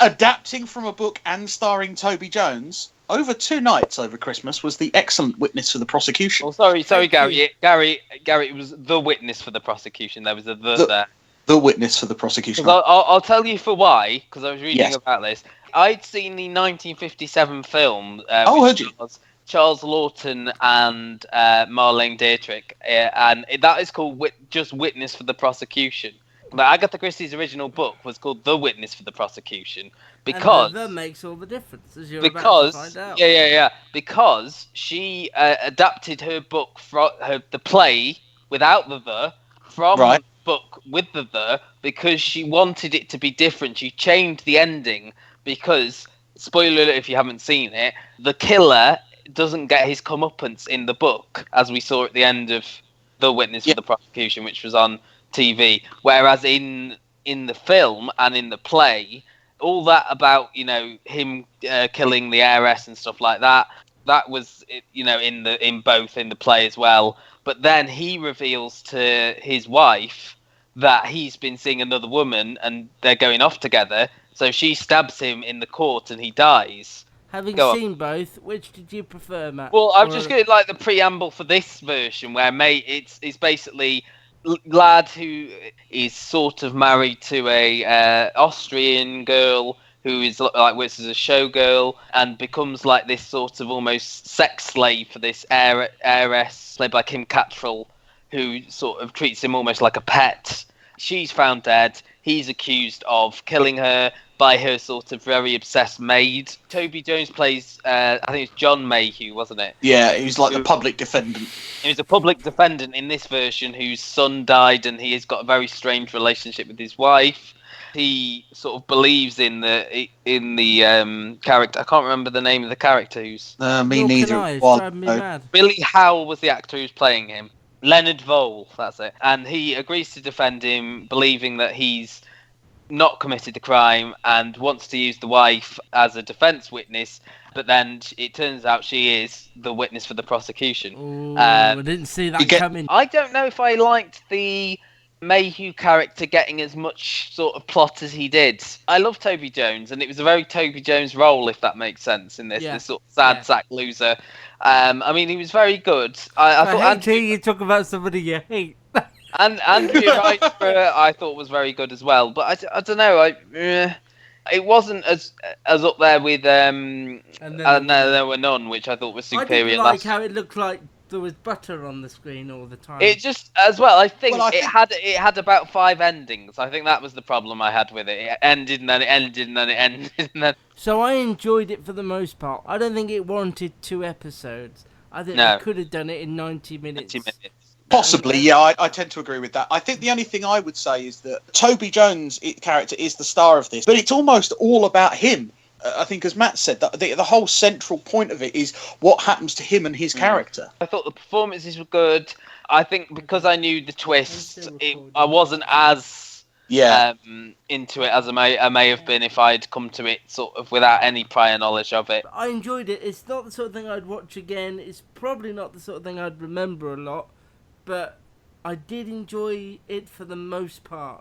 adapting from a book and starring Toby Jones over 2 nights over Christmas was the excellent Witness for the Prosecution. Oh, sorry, Gary. Gary, it was The Witness for the Prosecution. There was a there. The Witness for the Prosecution. I'll tell you for why, because I was reading about this. I'd seen the 1957 film. Charles Lawton and Marlene Dietrich, and that is called just Witness for the Prosecution. But Agatha Christie's original book was called The Witness for the Prosecution because that makes all the difference, as you're about to find out. Because she adapted her book from the play without the from the book with the because she wanted it to be different. She changed the ending because, spoiler alert if you haven't seen it, the killer doesn't get his comeuppance in the book, as we saw at the end of The Witness for the Prosecution, which was on TV, whereas in the film and in the play, all that about him killing the heiress and stuff like that was in both in the play as well. But then he reveals to his wife that he's been seeing another woman and they're going off together, so she stabs him in the court and he dies. Having seen both, which did you prefer, Matt? Well, I'm just going to like the preamble for this version, where it's basically lad who is sort of married to a Austrian girl who is like works as a showgirl and becomes like this sort of almost sex slave for this heiress played by Kim Cattrall, who sort of treats him almost like a pet. She's found dead. He's accused of killing her by her sort of very obsessed maid. Toby Jones plays, I think it's John Mayhew, wasn't it? Yeah, he was like the public defendant. He was a public defendant in this version whose son died, and he has got a very strange relationship with his wife. He sort of believes in the character. I can't remember the name of the character. Who's me neither. Billy Howell was the actor who's playing him. Leonard Vole, that's it. And he agrees to defend him, believing that he's not committed the crime and wants to use the wife as a defense witness, but then it turns out she is the witness for the prosecution. Ooh, I didn't see that coming. I don't know if I liked the Mayhew character getting as much sort of plot as he did. I love Toby Jones, and it was a very Toby Jones role, if that makes sense, in this sort of sad sack loser. I mean, he was very good. I thought you talk about somebody you hate. And Andrew Riceborough, I thought was very good as well, but I don't know. It wasn't as up there with and There Were None, which I thought was superior. I didn't like how it looked like there was butter on the screen all the time. It just as well. I think it had about 5 endings. I think that was the problem I had with it. It ended and then it ended and then it ended and then. So I enjoyed it for the most part. I don't think it warranted 2 episodes. I think they could have done it in 90 minutes. 90 minutes. Possibly, yeah, I tend to agree with that. I think the only thing I would say is that Toby Jones' character is the star of this, but it's almost all about him. I think, as Matt said, the whole central point of it is what happens to him and his character. I thought the performances were good. I think because I knew the twist, I wasn't as into it as I may have been if I'd come to it sort of without any prior knowledge of it. I enjoyed it. It's not the sort of thing I'd watch again. It's probably not the sort of thing I'd remember a lot. But I did enjoy it for the most part.